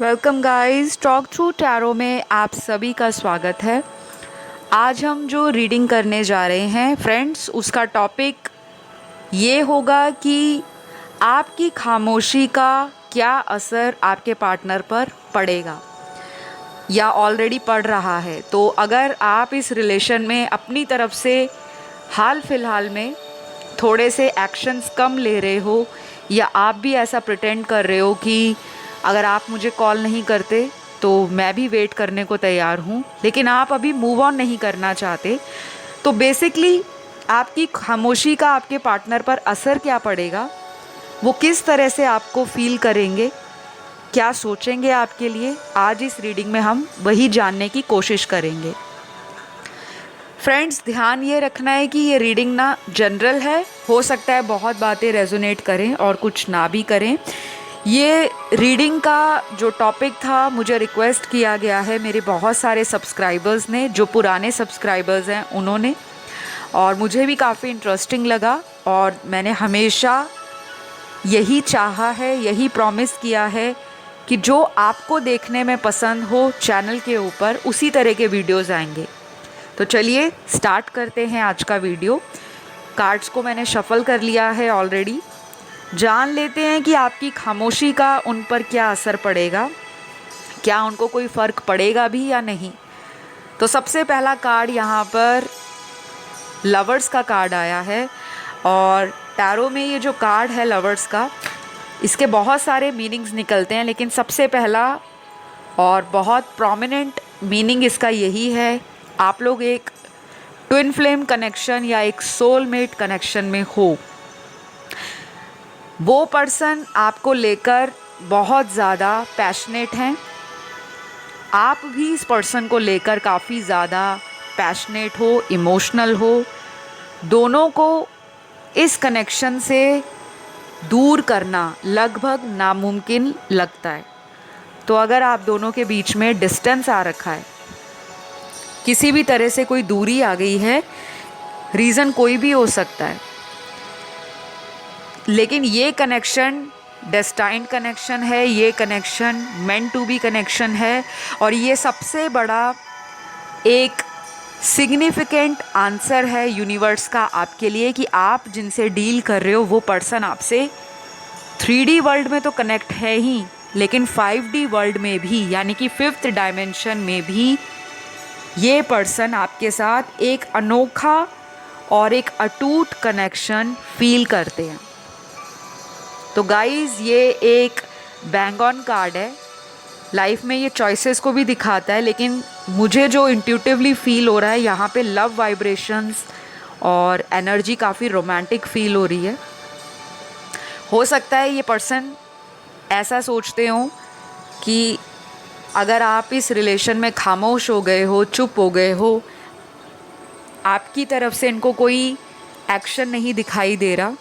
Welcome guys, talk through tarot में आप सभी का स्वागत है। आज हम जो रीडिंग करने जा रहे हैं फ्रेंड्स, उसका टॉपिक ये होगा कि आपकी खामोशी का क्या असर आपके पार्टनर पर पड़ेगा या ऑलरेडी पड़ रहा है। तो अगर आप इस रिलेशन में अपनी तरफ से हाल फिलहाल में थोड़े से एक्शंस कम ले रहे हो या आप भी ऐसा प्रिटेंड कर रहे हो कि अगर आप मुझे कॉल नहीं करते तो मैं भी वेट करने को तैयार हूँ, लेकिन आप अभी मूव ऑन नहीं करना चाहते, तो बेसिकली आपकी खामोशी का आपके पार्टनर पर असर क्या पड़ेगा, वो किस तरह से आपको फील करेंगे, क्या सोचेंगे आपके लिए, आज इस रीडिंग में हम वही जानने की कोशिश करेंगे। फ्रेंड्स, ध्यान ये रखना है कि ये रीडिंग ना जनरल है, हो सकता है बहुत बातें रेजोनेट करें और कुछ ना भी करें। ये रीडिंग का जो टॉपिक था मुझे रिक्वेस्ट किया गया है मेरे बहुत सारे सब्सक्राइबर्स ने, जो पुराने सब्सक्राइबर्स हैं उन्होंने, और मुझे भी काफ़ी इंटरेस्टिंग लगा और मैंने हमेशा यही चाहा है, यही प्रॉमिस किया है कि जो आपको देखने में पसंद हो चैनल के ऊपर उसी तरह के वीडियोस आएंगे। तो चलिए स्टार्ट करते हैं आज का वीडियो। कार्ड्स को मैंने शफल कर लिया है ऑलरेडी। जान लेते हैं कि आपकी खामोशी का उन पर क्या असर पड़ेगा, क्या उनको कोई फ़र्क पड़ेगा भी या नहीं। तो सबसे पहला कार्ड यहाँ पर लवर्स का कार्ड आया है, और टैरो में ये जो कार्ड है लवर्स का, इसके बहुत सारे मीनिंग्स निकलते हैं, लेकिन सबसे पहला और बहुत प्रोमिनेंट मीनिंग इसका यही है, आप लोग एक ट्विन फ्लेम कनेक्शन या एक सोलमेट कनेक्शन में हो। वो पर्सन आपको लेकर बहुत ज़्यादा पैशनेट हैं, आप भी इस पर्सन को लेकर काफ़ी ज़्यादा पैशनेट हो, इमोशनल हो। दोनों को इस कनेक्शन से दूर करना लगभग नामुमकिन लगता है। तो अगर आप दोनों के बीच में डिस्टेंस आ रखा है, किसी भी तरह से कोई दूरी आ गई है, रीज़न कोई भी हो सकता है, लेकिन ये कनेक्शन डेस्टाइन्ड कनेक्शन है, ये connection meant to be connection है, और ये सबसे बड़ा एक सिग्निफिकेंट आंसर है यूनिवर्स का आपके लिए कि आप जिनसे डील कर रहे हो वो पर्सन आपसे 3D वर्ल्ड में तो कनेक्ट है ही, लेकिन 5D वर्ल्ड में भी, यानी कि 5th डायमेंशन में भी ये पर्सन आपके साथ एक अनोखा और एक अटूट कनेक्शन फील करते हैं। तो गाइज़, ये एक बैंग ऑन कार्ड है। लाइफ में ये चॉइसेस को भी दिखाता है, लेकिन मुझे जो इंट्यूटिवली फील हो रहा है यहाँ पे लव वाइब्रेशंस और एनर्जी काफ़ी रोमांटिक फील हो रही है। हो सकता है ये पर्सन ऐसा सोचते हो कि अगर आप इस रिलेशन में खामोश हो गए हो, चुप हो गए हो, आपकी तरफ से इनको कोई एक्शन नहीं दिखाई दे रहा,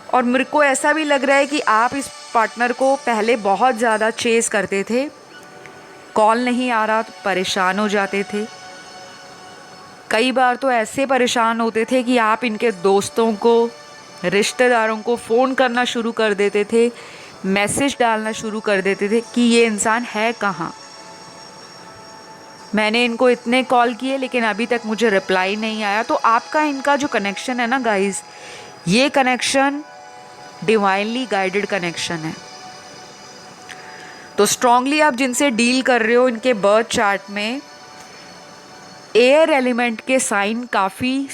और मेरे को ऐसा भी लग रहा है कि आप इस पार्टनर को पहले बहुत ज़्यादा चेस करते थे, कॉल नहीं आ रहा तो परेशान हो जाते थे। कई बार तो ऐसे परेशान होते थे कि आप इनके दोस्तों को, रिश्तेदारों को फ़ोन करना शुरू कर देते थे, मैसेज डालना शुरू कर देते थे कि ये इंसान है कहाँ, मैंने इनको इतने कॉल किए लेकिन अभी तक मुझे रिप्लाई नहीं आया। तो आपका इनका जो कनेक्शन है ना गाइज़, ये कनेक्शन डिवाइनली गाइडेड कनेक्शन है। तो स्ट्रांगली आप जिनसे डील कर रहे हो, इनके बर्थ चार्ट में एयर एलिमेंट के साइन काफ़ी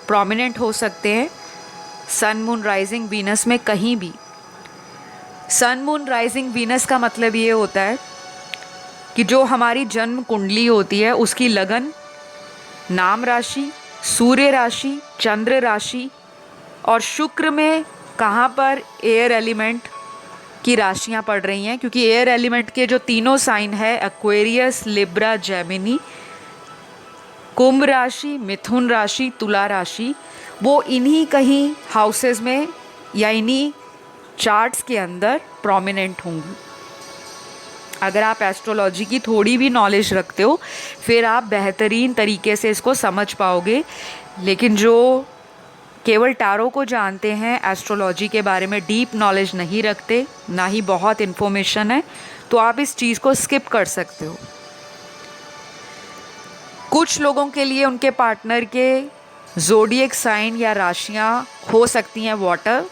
प्रोमिनेंट हो सकते हैं। सन मून राइजिंग वीनस में कहीं भी। सन मून राइजिंग वीनस का मतलब ये होता है कि जो हमारी जन्म कुंडली होती है उसकी लगन, नाम राशि, सूर्य राशि, चंद्र राशि और शुक्र में कहाँ पर एयर एलिमेंट की राशियाँ पड़ रही हैं, क्योंकि एयर एलिमेंट के जो तीनों साइन है, एक्वेरियस, लिब्रा, जेमिनी, कुंभ राशि, मिथुन राशि, तुला राशि, वो इन्हीं कहीं हाउसेस में या इन्हीं चार्ट्स के अंदर प्रोमिनेंट होंगी। अगर आप एस्ट्रोलॉजी की थोड़ी भी नॉलेज रखते हो फिर आप बेहतरीन तरीके से इसको समझ पाओगे, लेकिन जो केवल टैरो को जानते हैं, एस्ट्रोलॉजी के बारे में डीप नॉलेज नहीं रखते, ना ही बहुत इन्फॉर्मेशन है, तो आप इस चीज़ को स्किप कर सकते हो। कुछ लोगों के लिए उनके पार्टनर के ज़ोडिएक साइन या राशियाँ हो सकती हैं वाटर,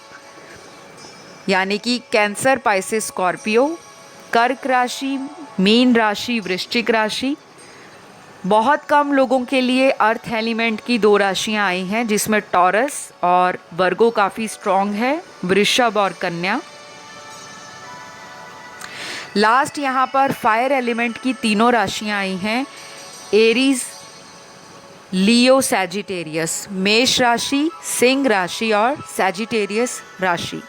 यानी कि कैंसर, पाइसेस, स्कॉर्पियो। कर्क राशि, मीन राशि, वृश्चिक राशि। बहुत कम लोगों के लिए अर्थ एलिमेंट की 2 राशियां आई हैं, जिसमें टॉरस और वर्गो काफ़ी स्ट्रॉन्ग है, वृषभ और कन्या। लास्ट यहाँ पर फायर एलिमेंट की 3 राशियां आई हैं, एरीज, लियो, सैजिटेरियस। मेष राशि, सिंह राशि और सैजिटेरियस राशि।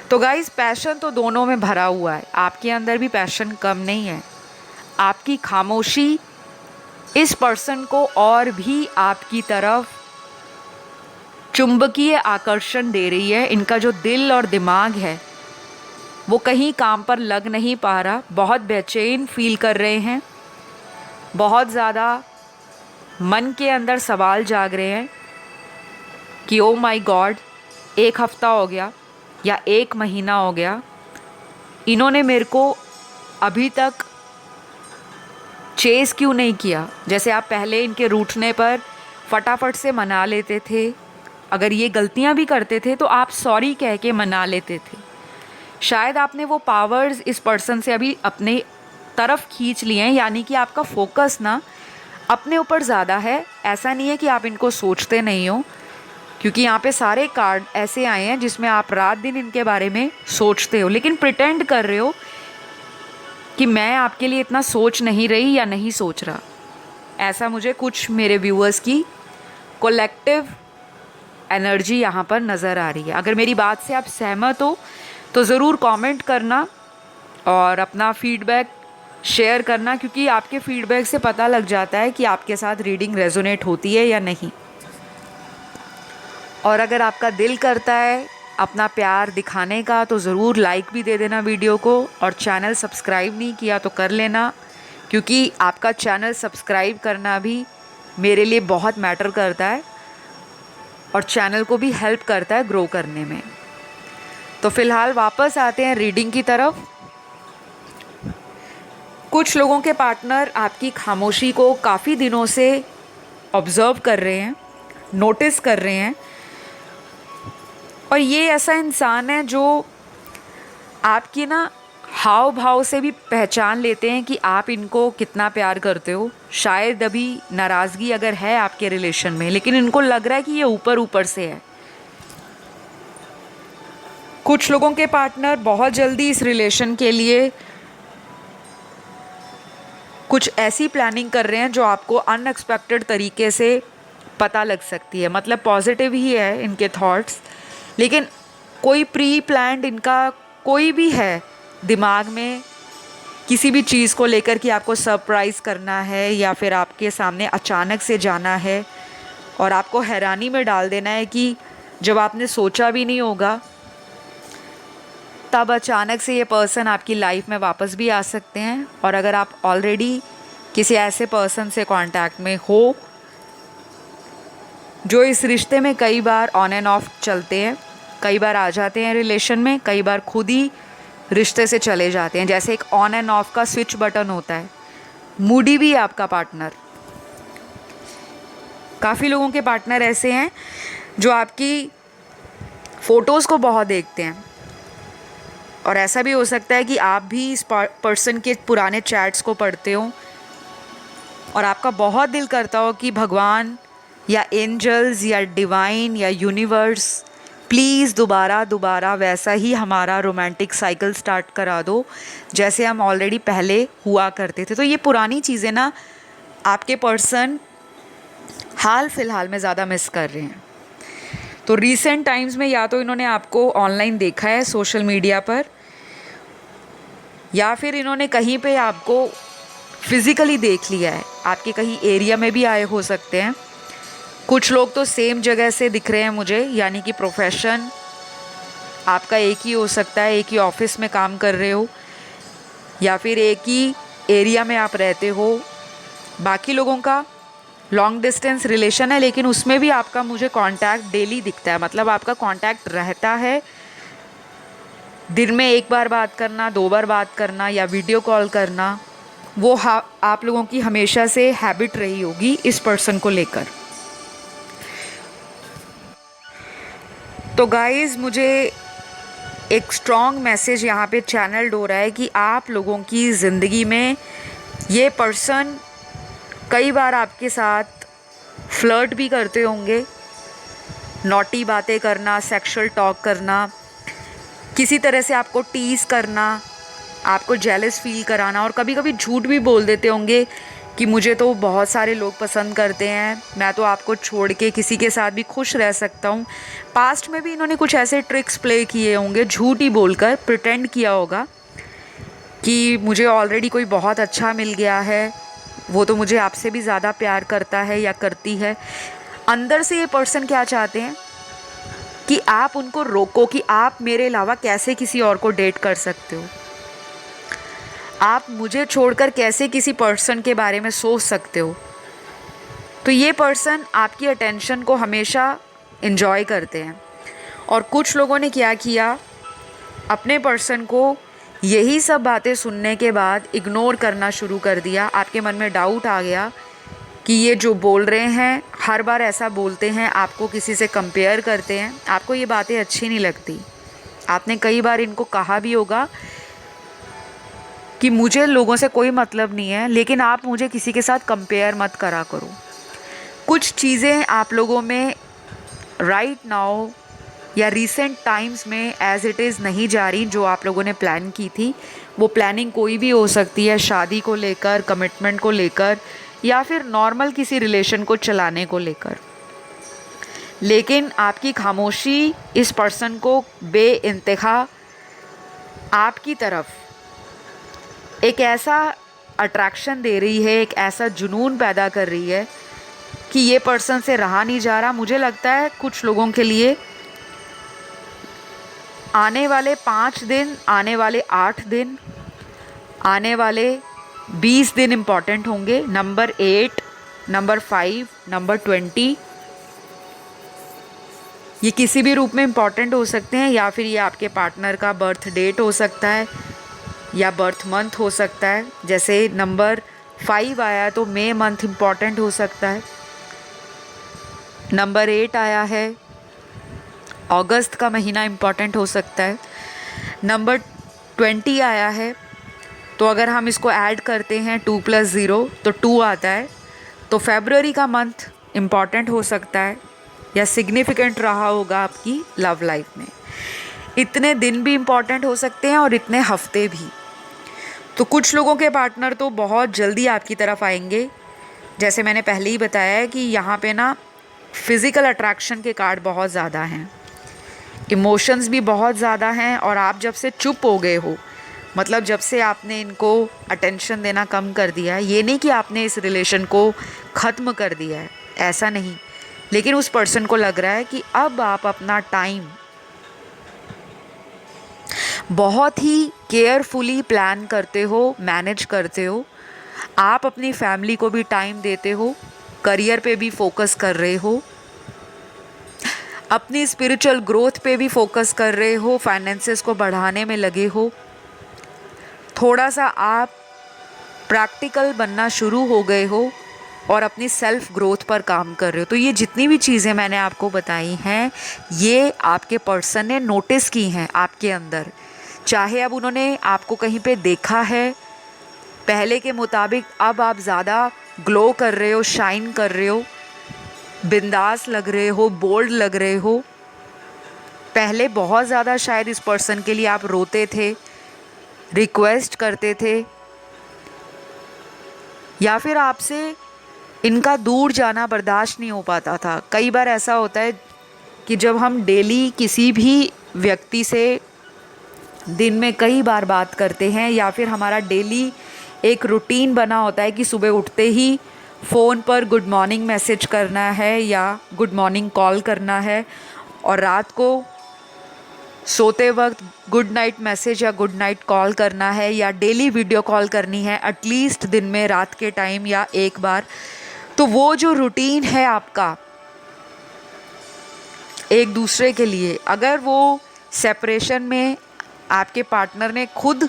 तो गाइस, पैशन तो दोनों में भरा हुआ है, आपके अंदर भी पैशन कम नहीं है। आपकी खामोशी इस पर्सन को और भी आपकी तरफ चुंबकीय आकर्षण दे रही है। इनका जो दिल और दिमाग है वो कहीं काम पर लग नहीं पा रहा, बहुत बेचैन फील कर रहे हैं, बहुत ज़्यादा मन के अंदर सवाल जाग रहे हैं कि ओ माय गॉड, 1 हफ्ता हो गया या 1 महीना हो गया, इन्होंने मेरे को अभी तक चेस क्यों नहीं किया। जैसे आप पहले इनके रूठने पर फटाफट से मना लेते थे, अगर ये गलतियां भी करते थे तो आप सॉरी कह के मना लेते थे। शायद आपने वो पावर्स इस पर्सन से अभी अपने तरफ खींच लिए हैं, यानी कि आपका फोकस ना अपने ऊपर ज़्यादा है। ऐसा नहीं है कि आप इनको सोचते नहीं हो, क्योंकि यहाँ पे सारे कार्ड ऐसे आए हैं जिसमें आप रात दिन इनके बारे में सोचते हो, लेकिन प्रिटेंड कर रहे हो कि मैं आपके लिए इतना सोच नहीं रही या नहीं सोच रहा। ऐसा मुझे कुछ मेरे व्यूअर्स की कलेक्टिव एनर्जी यहाँ पर नज़र आ रही है। अगर मेरी बात से आप सहमत हो तो ज़रूर कमेंट करना और अपना फीडबैक शेयर करना, क्योंकि आपके फीडबैक से पता लग जाता है कि आपके साथ रीडिंग रेजोनेट होती है या नहीं। और अगर आपका दिल करता है अपना प्यार दिखाने का तो ज़रूर लाइक भी दे देना वीडियो को, और चैनल सब्सक्राइब नहीं किया तो कर लेना, क्योंकि आपका चैनल सब्सक्राइब करना भी मेरे लिए बहुत मैटर करता है और चैनल को भी हेल्प करता है ग्रो करने में। तो फ़िलहाल वापस आते हैं रीडिंग की तरफ। कुछ लोगों के पार्टनर आपकी खामोशी को काफ़ी दिनों से ऑब्ज़र्व कर रहे हैं, नोटिस कर रहे हैं, और ये ऐसा इंसान है जो आपकी ना हाव भाव से भी पहचान लेते हैं कि आप इनको कितना प्यार करते हो। शायद अभी नाराज़गी अगर है आपके रिलेशन में, लेकिन इनको लग रहा है कि ये ऊपर ऊपर से है। कुछ लोगों के पार्टनर बहुत जल्दी इस रिलेशन के लिए कुछ ऐसी प्लानिंग कर रहे हैं जो आपको अनएक्सपेक्टेड तरीके से पता लग सकती है। मतलब पॉजिटिव ही है इनके थॉट्स, लेकिन कोई प्री प्लान्ड इनका कोई भी है दिमाग में, किसी भी चीज़ को लेकर कि आपको सरप्राइज़ करना है या फिर आपके सामने अचानक से जाना है और आपको हैरानी में डाल देना है कि जब आपने सोचा भी नहीं होगा तब अचानक से ये पर्सन आपकी लाइफ में वापस भी आ सकते हैं। और अगर आप ऑलरेडी किसी ऐसे पर्सन से कांटेक्ट में हो जो इस रिश्ते में कई बार ऑन एंड ऑफ चलते हैं, कई बार आ जाते हैं रिलेशन में, कई बार खुद ही रिश्ते से चले जाते हैं, जैसे एक ऑन एंड ऑफ का स्विच बटन होता है। मूडी भी है आपका पार्टनर। काफ़ी लोगों के पार्टनर ऐसे हैं जो आपकी फ़ोटोज़ को बहुत देखते हैं, और ऐसा भी हो सकता है कि आप भी इस पर्सन के पुराने चैट्स को पढ़ते हो और आपका बहुत दिल करता हो कि भगवान या एंजल्स या डिवाइन या यूनिवर्स प्लीज़ दोबारा वैसा ही हमारा रोमांटिक साइकिल स्टार्ट करा दो जैसे हम ऑलरेडी पहले हुआ करते थे। तो ये पुरानी चीज़ें ना आपके पर्सन हाल फिलहाल में ज़्यादा मिस कर रहे हैं। तो रीसेंट टाइम्स में या तो इन्होंने आपको ऑनलाइन देखा है सोशल मीडिया पर, या फिर इन्होंने कहीं पे आपको फिज़िकली देख लिया है, आपके कहीं एरिया में भी आए हो सकते हैं। कुछ लोग तो सेम जगह से दिख रहे हैं मुझे, यानी कि प्रोफेशन आपका एक ही हो सकता है, एक ही ऑफिस में काम कर रहे हो या फिर एक ही एरिया में आप रहते हो। बाकी लोगों का लॉन्ग डिस्टेंस रिलेशन है, लेकिन उसमें भी आपका मुझे कांटेक्ट डेली दिखता है, मतलब आपका कांटेक्ट रहता है। दिन में एक बार बात करना, 2 बार बात करना या वीडियो कॉल करना, वो आप लोगों की हमेशा से हैबिट रही होगी इस पर्सन को लेकर। तो गाइज़, मुझे एक स्ट्रॉन्ग मैसेज यहाँ पे चैनल्ड हो रहा है कि आप लोगों की ज़िंदगी में ये पर्सन कई बार आपके साथ फ्लर्ट भी करते होंगे, नॉटी बातें करना, सेक्सुअल टॉक करना, किसी तरह से आपको टीज़ करना, आपको जेलस फील कराना, और कभी कभी झूठ भी बोल देते होंगे कि मुझे तो बहुत सारे लोग पसंद करते हैं, मैं तो आपको छोड़ के किसी के साथ भी खुश रह सकता हूँ। पास्ट में भी इन्होंने कुछ ऐसे ट्रिक्स प्ले किए होंगे, झूठ ही बोलकर प्रिटेंड किया होगा कि मुझे ऑलरेडी कोई बहुत अच्छा मिल गया है, वो तो मुझे आपसे भी ज़्यादा प्यार करता है या करती है। अंदर से ये पर्सन क्या चाहते हैं कि आप उनको रोको कि आप मेरे अलावा कैसे किसी और को डेट कर सकते हो, आप मुझे छोड़कर कैसे किसी पर्सन के बारे में सोच सकते हो। तो ये पर्सन आपकी अटेंशन को हमेशा एंजॉय करते हैं। और कुछ लोगों ने क्या किया, अपने पर्सन को यही सब बातें सुनने के बाद इग्नोर करना शुरू कर दिया। आपके मन में डाउट आ गया कि ये जो बोल रहे हैं, हर बार ऐसा बोलते हैं, आपको किसी से कंपेयर करते हैं, आपको ये बातें अच्छी नहीं लगती। आपने कई बार इनको कहा भी होगा कि मुझे लोगों से कोई मतलब नहीं है, लेकिन आप मुझे किसी के साथ कंपेयर मत करा करो। कुछ चीज़ें आप लोगों में राइट नाउ या रीसेंट टाइम्स में एज इट इज़ नहीं जा रही, जो आप लोगों ने प्लान की थी। वो प्लानिंग कोई भी हो सकती है, शादी को लेकर, कमिटमेंट को लेकर, या फिर नॉर्मल किसी रिलेशन को चलाने को लेकर। लेकिन आपकी खामोशी इस पर्सन को बेइंतहा आपकी तरफ एक ऐसा अट्रैक्शन दे रही है, एक ऐसा जुनून पैदा कर रही है कि ये पर्सन से रहा नहीं जा रहा। मुझे लगता है कुछ लोगों के लिए आने वाले 5 दिन, आने वाले 8 दिन, आने वाले 20 दिन इम्पॉर्टेंट होंगे। नंबर 8, नंबर 5, नंबर 20, ये किसी भी रूप में इम्पॉर्टेंट हो सकते हैं, या फिर ये आपके पार्टनर का बर्थ डेट हो सकता है या बर्थ मंथ हो सकता है। जैसे नंबर 5 आया तो मई मंथ इम्पॉर्टेंट हो सकता है। नंबर 8 आया है, अगस्त का महीना इम्पॉर्टेंट हो सकता है। नंबर 20 आया है, तो अगर हम इसको ऐड करते हैं 2 + 0 तो 2 आता है, तो फरवरी का मंथ इम्पॉर्टेंट हो सकता है या सिग्निफिकेंट रहा होगा आपकी लव लाइफ में। इतने दिन भी इम्पॉर्टेंट हो सकते हैं और इतने हफ्ते भी। तो कुछ लोगों के पार्टनर तो बहुत जल्दी आपकी तरफ आएंगे। जैसे मैंने पहले ही बताया है कि यहाँ पे ना फिज़िकल अट्रैक्शन के कार्ड बहुत ज़्यादा हैं, इमोशंस भी बहुत ज़्यादा हैं, और आप जब से चुप हो गए हो, मतलब जब से आपने इनको अटेंशन देना कम कर दिया है, ये नहीं कि आपने इस रिलेशन को ख़त्म कर दिया है, ऐसा नहीं, लेकिन उस पर्सन को लग रहा है कि अब आप अपना टाइम बहुत ही केयरफुली प्लान करते हो, मैनेज करते हो। आप अपनी फैमिली को भी टाइम देते हो, करियर पे भी फोकस कर रहे हो, अपनी स्पिरिचुअल ग्रोथ पे भी फोकस कर रहे हो, फाइनेंसेस को बढ़ाने में लगे हो। थोड़ा सा आप प्रैक्टिकल बनना शुरू हो गए हो और अपनी सेल्फ ग्रोथ पर काम कर रहे हो। तो ये जितनी भी चीज़ें मैंने आपको बताई हैं, ये आपके पर्सन ने नोटिस की हैं आपके अंदर। चाहे अब उन्होंने आपको कहीं पे देखा है, पहले के मुताबिक अब आप ज़्यादा ग्लो कर रहे हो, शाइन कर रहे हो, बिंदास लग रहे हो, बोल्ड लग रहे हो। पहले बहुत ज़्यादा शायद इस पर्सन के लिए आप रोते थे, रिक्वेस्ट करते थे, या फिर आपसे इनका दूर जाना बर्दाश्त नहीं हो पाता था। कई बार ऐसा होता है कि जब हम डेली किसी भी व्यक्ति से दिन में कई बार बात करते हैं, या फिर हमारा डेली एक रूटीन बना होता है कि सुबह उठते ही फ़ोन पर गुड मॉर्निंग मैसेज करना है या गुड मॉर्निंग कॉल करना है, और रात को सोते वक्त गुड नाइट मैसेज या गुड नाइट कॉल करना है, या डेली वीडियो कॉल करनी है एटलीस्ट दिन में रात के टाइम या एक बार। तो वो जो रूटीन है आपका एक दूसरे के लिए, अगर वो सेपरेशन में आपके पार्टनर ने खुद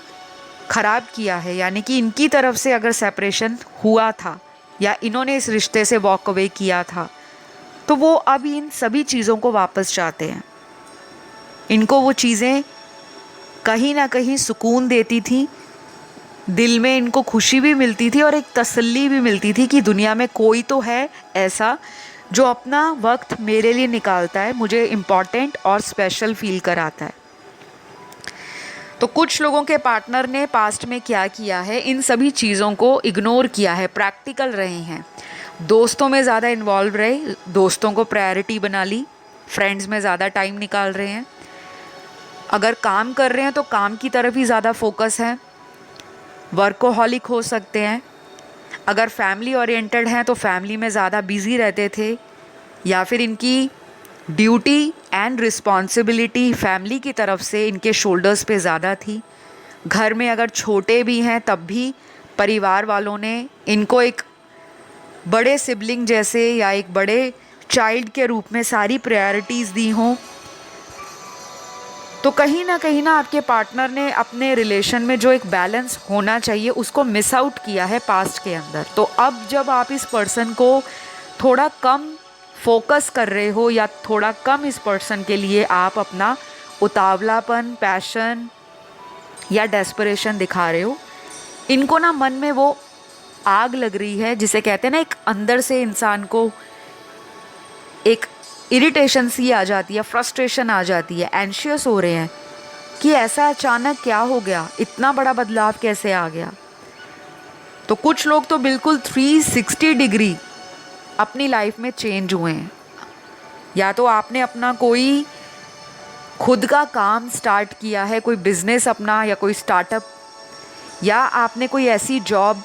ख़राब किया है, यानी कि इनकी तरफ से अगर सेपरेशन हुआ था या इन्होंने इस रिश्ते से वॉक अवे किया था, तो वो अब इन सभी चीज़ों को वापस चाहते हैं। इनको वो चीज़ें कहीं ना कहीं सुकून देती थी, दिल में इनको खुशी भी मिलती थी और एक तसल्ली भी मिलती थी कि दुनिया में कोई तो है ऐसा जो अपना वक्त मेरे लिए निकालता है, मुझे इम्पॉर्टेंट और स्पेशल फील कराता है। तो कुछ लोगों के पार्टनर ने पास्ट में क्या किया है, इन सभी चीज़ों को इग्नोर किया है, प्रैक्टिकल रहे हैं, दोस्तों में ज़्यादा इन्वॉल्व रहे, दोस्तों को प्रायोरिटी बना ली, फ्रेंड्स में ज़्यादा टाइम निकाल रहे हैं, अगर काम कर रहे हैं तो काम की तरफ ही ज़्यादा फोकस है, वर्कोहॉलिक हो सकते हैं, अगर फैमिली ओरिएंटेड हैं तो फैमिली में ज़्यादा बिज़ी रहते थे, या फिर इनकी ड्यूटी एंड रिस्पॉन्सिबिलिटी फैमिली की तरफ से इनके शोल्डर्स पे ज़्यादा थी। घर में अगर छोटे भी हैं तब भी परिवार वालों ने इनको एक बड़े सिबलिंग जैसे या एक बड़े चाइल्ड के रूप में सारी प्रायोरिटीज़ दी हों। तो कहीं ना आपके पार्टनर ने अपने रिलेशन में जो एक बैलेंस होना चाहिए उसको मिस आउट किया है पास्ट के अंदर। तो अब जब आप इस पर्सन को थोड़ा कम फोकस कर रहे हो या थोड़ा कम इस पर्सन के लिए आप अपना उतावलापन, पैशन या डेस्परेशन दिखा रहे हो, इनको ना मन में वो आग लग रही है जिसे कहते हैं ना, एक अंदर से इंसान को एक इरिटेशन सी आ जाती है, फ्रस्ट्रेशन आ जाती है, एंशियस हो रहे हैं कि ऐसा अचानक क्या हो गया, इतना बड़ा बदलाव कैसे आ गया। तो कुछ लोग तो बिल्कुल 360 डिग्री अपनी लाइफ में चेंज हुए हैं। या तो आपने अपना कोई खुद का काम स्टार्ट किया है, कोई बिजनेस अपना या कोई स्टार्टअप, या आपने कोई ऐसी जॉब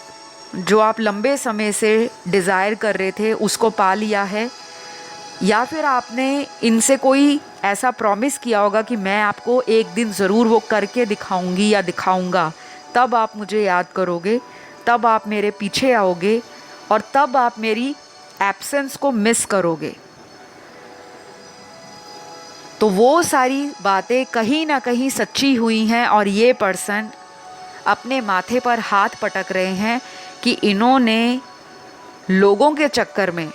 जो आप लंबे समय से डिज़ायर कर रहे थे उसको पा लिया है, या फिर आपने इनसे कोई ऐसा प्रॉमिस किया होगा कि मैं आपको एक दिन ज़रूर वो करके दिखाऊंगी या दिखाऊंगा, तब आप मुझे याद करोगे, तब आप मेरे पीछे आओगे और तब आप मेरी एब्सेंस को मिस करोगे। तो वो सारी बातें कहीं ना कहीं सच्ची हुई हैं और ये पर्सन अपने माथे पर हाथ पटक रहे हैं कि इन्होंने लोगों के चक्कर में,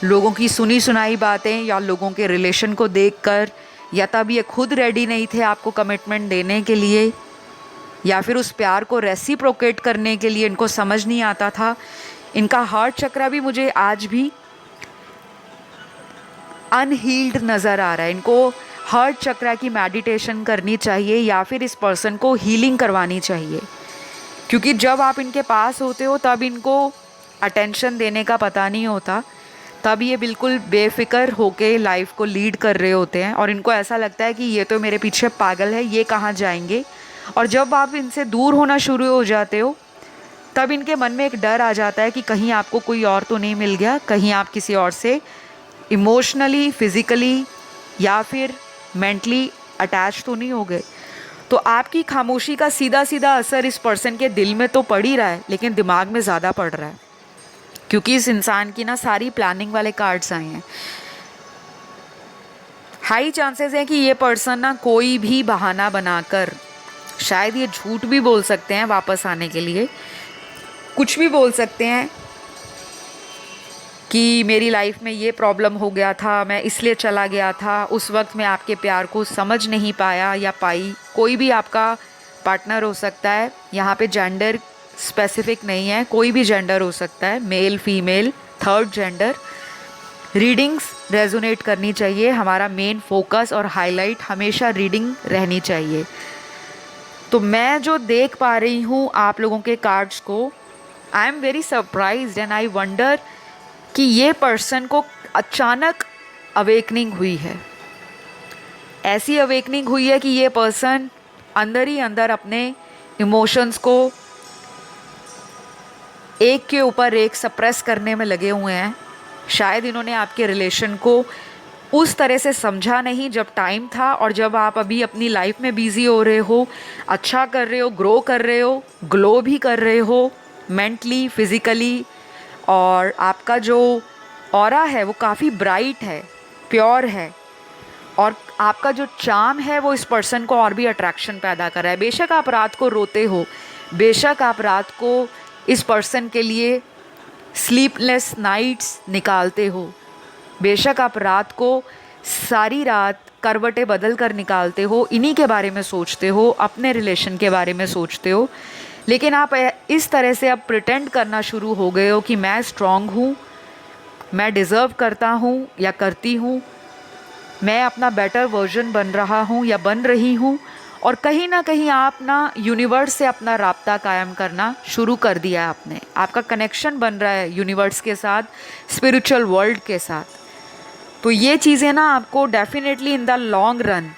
लोगों की सुनी सुनाई बातें या लोगों के रिलेशन को देखकर, या तब ये खुद रेडी नहीं थे आपको कमिटमेंट देने के लिए, या फिर उस प्यार को रेसिप्रोकेट करने के लिए इनको समझ नहीं आता था। इनका हार्ट चक्रा भी मुझे आज भी अनहील्ड नज़र आ रहा है। इनको हार्ट चक्रा की मेडिटेशन करनी चाहिए या फिर इस पर्सन को हीलिंग करवानी चाहिए, क्योंकि जब आप इनके पास होते हो तब इनको अटेंशन देने का पता नहीं होता, तब ये बिल्कुल बेफिक्र होके लाइफ को लीड कर रहे होते हैं और इनको ऐसा लगता है कि ये तो मेरे पीछे पागल है, ये कहाँ जाएंगे। और जब आप इनसे दूर होना शुरू हो जाते हो तब इनके मन में एक डर आ जाता है कि कहीं आपको कोई और तो नहीं मिल गया, कहीं आप किसी और से इमोशनली, फिज़िकली या फिर मेंटली अटैच तो नहीं हो गए। तो आपकी खामोशी का सीधा सीधा असर इस पर्सन के दिल में तो पड़ ही रहा है, लेकिन दिमाग में ज़्यादा पड़ रहा है, क्योंकि इस इंसान की ना सारी प्लानिंग वाले कार्ड्स आए हैं। हाई चांसेस हैं कि ये पर्सन ना कोई भी बहाना बनाकर, शायद ये झूठ भी बोल सकते हैं वापस आने के लिए, कुछ भी बोल सकते हैं कि मेरी लाइफ में ये प्रॉब्लम हो गया था, मैं इसलिए चला गया था, उस वक्त मैं आपके प्यार को समझ नहीं पाया या पाई। कोई भी आपका पार्टनर हो सकता है, यहाँ पे जेंडर स्पेसिफिक नहीं है, कोई भी जेंडर हो सकता है, male, female, third gender. Readings resonate करनी चाहिए, हमारा मेन फोकस और हाईलाइट हमेशा रीडिंग रहनी चाहिए। तो मैं जो देख पा रही हूँ आप लोगों के कार्ड्स को, I am very surprised and I wonder कि ये पर्सन को अचानक अवेकनिंग हुई है। ऐसी अवेकनिंग हुई है कि ये पर्सन अंदर ही अंदर अपने इमोशंस को एक के ऊपर एक सप्रेस करने में लगे हुए हैं। शायद इन्होंने आपके रिलेशन को उस तरह से समझा नहीं जब टाइम था, और जब आप अभी अपनी लाइफ में बिजी हो रहे हो, अच्छा कर रहे हो, ग्रो कर रहे हो, ग्लो भी कर रहे हो मेंटली, फिज़िकली और आपका जो ऑरा है वो काफ़ी ब्राइट है, प्योर है, और आपका जो चार्म है वो इस पर्सन को और भी अट्रैक्शन पैदा कर रहा है। बेशक आप रात को रोते हो, बेशक आप रात को इस पर्सन के लिए स्लीपलेस नाइट्स निकालते हो, बेशक आप रात को सारी रात करवटें बदल कर निकालते हो, इन्हीं के बारे में सोचते हो, अपने रिलेशन के बारे में सोचते हो, लेकिन आप इस तरह से अब प्रिटेंड करना शुरू हो गए हो कि मैं स्ट्रांग हूँ, मैं डिज़र्व करता हूँ या करती हूँ, मैं अपना बेटर वर्जन बन रहा हूँ या बन रही हूँ, और कहीं ना कहीं आप ना यूनिवर्स से अपना राब्ता कायम करना शुरू कर दिया है आपने। आपका कनेक्शन बन रहा है यूनिवर्स के साथ, स्पिरिचुअल वर्ल्ड के साथ। तो ये चीज़ें ना आपको definitely in the long run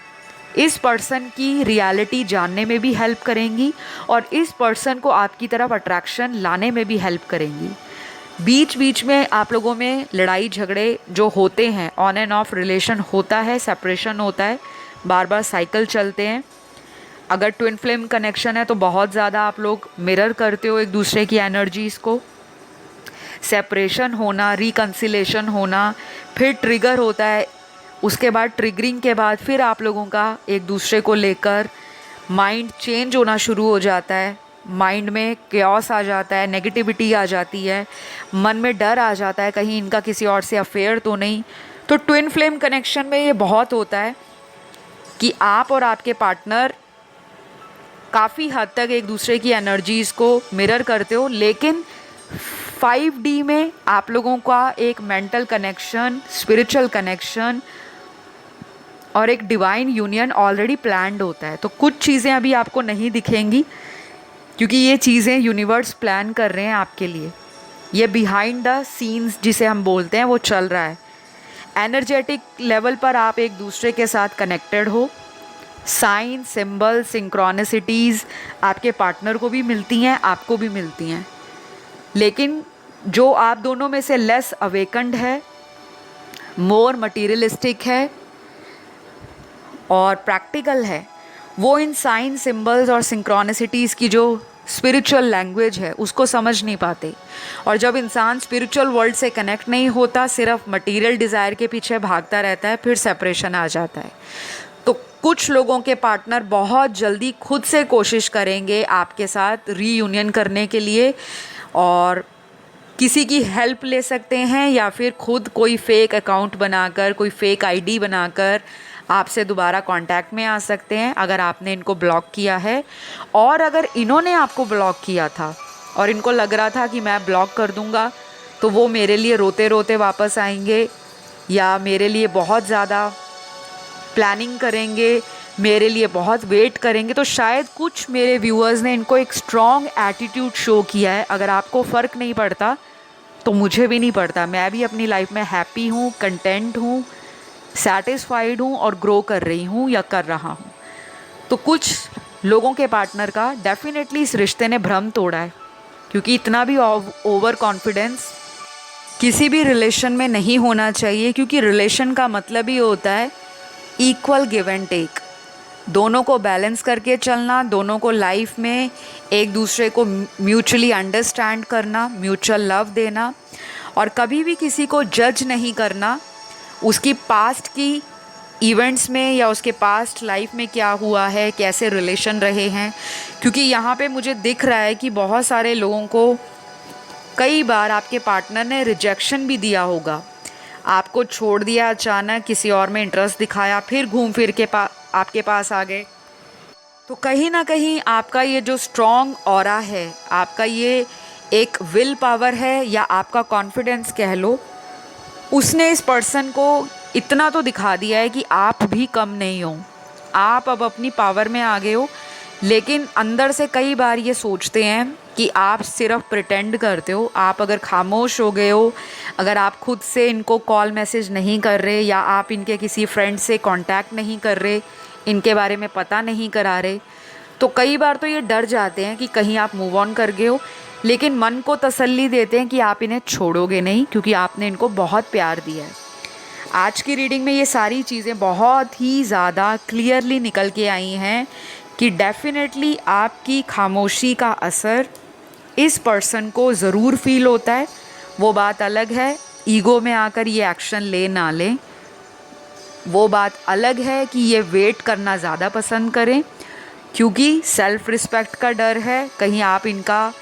इस पर्सन की रियलिटी जानने में भी हेल्प करेंगी और इस पर्सन को आपकी तरफ अट्रैक्शन लाने में भी हेल्प करेंगी। बीच बीच में आप लोगों में लड़ाई झगड़े जो होते हैं, ऑन एंड ऑफ रिलेशन होता है, सेपरेशन होता है, बार बार साइकिल चलते हैं। अगर ट्विन फ्लेम कनेक्शन है तो बहुत ज़्यादा आप लोग मिरर करते हो एक दूसरे की एनर्जीज़ को। सेपरेशन होना, रिकन्सिलेशन होना, फिर ट्रिगर होता है, उसके बाद ट्रिगरिंग के बाद फिर आप लोगों का एक दूसरे को लेकर माइंड चेंज होना शुरू हो जाता है, माइंड में क्योस आ जाता है, नेगेटिविटी आ जाती है, मन में डर आ जाता है कहीं इनका किसी और से अफेयर तो नहीं। तो ट्विन फ्लेम कनेक्शन में ये बहुत होता है कि आप और आपके पार्टनर काफ़ी हद तक एक दूसरे की एनर्जीज़ को मिरर करते हो, लेकिन 5D में आप लोगों का एक मेंटल कनेक्शन, स्पिरिचुअल कनेक्शन और एक डिवाइन यूनियन ऑलरेडी प्लान्ड होता है। तो कुछ चीज़ें अभी आपको नहीं दिखेंगी क्योंकि ये चीज़ें यूनिवर्स प्लान कर रहे हैं आपके लिए। ये बिहाइंड द सीन्स जिसे हम बोलते हैं वो चल रहा है। एनर्जेटिक लेवल पर आप एक दूसरे के साथ कनेक्टेड हो। साइन, सिंबल, सिंक्रोनिसिटीज़ आपके पार्टनर को भी मिलती हैं, आपको भी मिलती हैं, लेकिन जो आप दोनों में से लेस अवेकन्ड है, मोर मटीरियलिस्टिक है और प्रैक्टिकल है, वो इन साइन, सिंबल्स और सिंक्रोनिसिटीज़ की जो स्पिरिचुअल लैंग्वेज है उसको समझ नहीं पाते। और जब इंसान स्पिरिचुअल वर्ल्ड से कनेक्ट नहीं होता, सिर्फ मटीरियल डिज़ायर के पीछे भागता रहता है, फिर सेपरेशन आ जाता है। तो कुछ लोगों के पार्टनर बहुत जल्दी खुद से कोशिश करेंगे आपके साथ रीयूनियन करने के लिए, और किसी की हेल्प ले सकते हैं या फिर खुद कोई फेक अकाउंट बनाकर, कोई फेक आईडी बनाकर आपसे दोबारा कांटेक्ट में आ सकते हैं अगर आपने इनको ब्लॉक किया है। और अगर इन्होंने आपको ब्लॉक किया था और इनको लग रहा था कि मैं ब्लॉक कर दूंगा तो वो मेरे लिए रोते रोते वापस आएंगे या मेरे लिए बहुत ज़्यादा प्लानिंग करेंगे, मेरे लिए बहुत वेट करेंगे, तो शायद कुछ मेरे व्यूअर्स ने इनको एक स्ट्रॉन्ग एटीट्यूड शो किया है। अगर आपको फ़र्क नहीं पड़ता तो मुझे भी नहीं पड़ता, मैं भी अपनी लाइफ में हैप्पी हूँ, कंटेंट हूँ, सेटिस्फाइड हूँ और ग्रो कर रही हूँ या कर रहा हूँ। तो कुछ लोगों के पार्टनर का डेफिनेटली इस रिश्ते ने भ्रम तोड़ा है, क्योंकि इतना भी ओवर कॉन्फिडेंस किसी भी रिलेशन में नहीं होना चाहिए, क्योंकि रिलेशन का मतलब ही होता है इक्वल गिव एंड टेक, दोनों को बैलेंस करके चलना, दोनों को लाइफ में एक दूसरे को म्यूचुअली अंडरस्टैंड करना, म्यूचुअल लव देना, और कभी भी किसी को जज नहीं करना उसकी पास्ट की इवेंट्स में या उसके पास्ट लाइफ में क्या हुआ है, कैसे रिलेशन रहे हैं। क्योंकि यहाँ पे मुझे दिख रहा है कि बहुत सारे लोगों को कई बार आपके पार्टनर ने रिजेक्शन भी दिया होगा, आपको छोड़ दिया अचानक, किसी और में इंटरेस्ट दिखाया, फिर घूम फिर के आपके पास आ गए। तो कहीं ना कहीं आपका ये जो स्ट्रॉन्ग ऑरा है, आपका ये एक विल पावर है या आपका कॉन्फिडेंस कह लो, उसने इस पर्सन को इतना तो दिखा दिया है कि आप भी कम नहीं हो, आप अब अपनी पावर में आ गए हो। लेकिन अंदर से कई बार ये सोचते हैं कि आप सिर्फ प्रिटेंड करते हो। आप अगर खामोश हो गए हो, अगर आप खुद से इनको कॉल मैसेज नहीं कर रहे या आप इनके किसी फ्रेंड से कांटेक्ट नहीं कर रहे, इनके बारे में पता नहीं करा रहे, तो कई बार तो ये डर जाते हैं कि कहीं आप मूव ऑन कर गए हो। लेकिन मन को तसल्ली देते हैं कि आप इन्हें छोड़ोगे नहीं, क्योंकि आपने इनको बहुत प्यार दिया है। आज की रीडिंग में ये सारी चीज़ें बहुत ही ज़्यादा क्लियरली निकल के आई हैं कि डेफिनेटली आपकी खामोशी का असर इस पर्सन को ज़रूर फील होता है। वो बात अलग है ईगो में आकर ये एक्शन ले ना लें, वो बात अलग है कि ये वेट करना ज़्यादा पसंद करें क्योंकि सेल्फ रिस्पेक्ट का डर है, कहीं आप इनका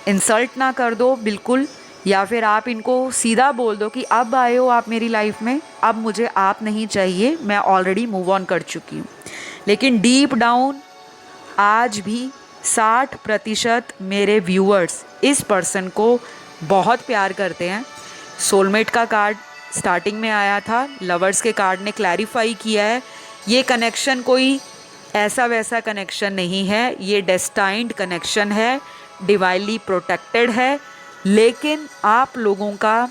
इंसल्ट ना कर दो बिल्कुल, या फिर आप इनको सीधा बोल दो कि अब आए हो आप मेरी लाइफ में, अब मुझे आप नहीं चाहिए, मैं ऑलरेडी मूव ऑन कर चुकी हूँ। लेकिन डीप डाउन आज भी 60% मेरे व्यूअर्स इस पर्सन को बहुत प्यार करते हैं। सोलमेट का कार्ड स्टार्टिंग में आया था, लवर्स के कार्ड ने क्लैरिफाई किया है ये कनेक्शन कोई ऐसा वैसा कनेक्शन नहीं है, ये डेस्टाइंड कनेक्शन है, डिवाइनली प्रोटेक्टेड है। लेकिन आप लोगों का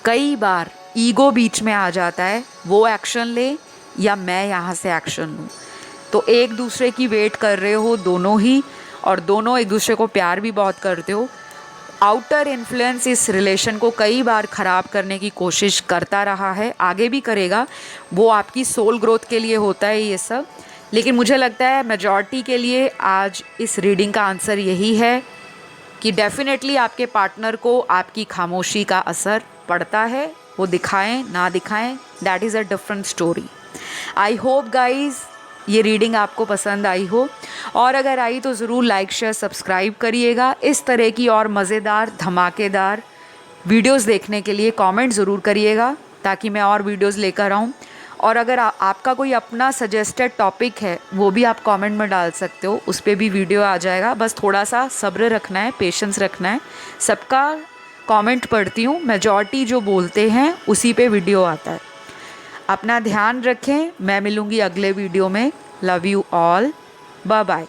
कई बार ईगो बीच में आ जाता है, वो एक्शन ले या मैं यहाँ से एक्शन लूँ। तो एक दूसरे की वेट कर रहे हो दोनों ही, और दोनों एक दूसरे को प्यार भी बहुत करते हो। आउटर इन्फ्लुएंस इस रिलेशन को कई बार ख़राब करने की कोशिश करता रहा है, आगे भी करेगा, वो आपकी सोल ग्रोथ के लिए होता है ये सब। लेकिन मुझे लगता है मेजॉरिटी के लिए आज इस रीडिंग का आंसर यही है कि डेफिनेटली आपके पार्टनर को आपकी खामोशी का असर पड़ता है, वो दिखाएं ना दिखाएं, that is a different story. I hope guys ये रीडिंग आपको पसंद आई हो, और अगर आई तो ज़रूर लाइक शेयर सब्सक्राइब करिएगा। इस तरह की और मज़ेदार धमाकेदार वीडियोस देखने के लिए कमेंट ज़रूर करिएगा ताकि मैं और वीडियोस लेकर आऊँ। और अगर आपका कोई अपना सजेस्टेड टॉपिक है वो भी आप कमेंट में डाल सकते हो, उस पर भी वीडियो आ जाएगा। बस थोड़ा सा सब्र रखना है, पेशेंस रखना है। सबका कमेंट पढ़ती हूँ, मेजॉरिटी जो बोलते हैं उसी पे वीडियो आता है। अपना ध्यान रखें, मैं मिलूँगी अगले वीडियो में। Love you all, bye bye.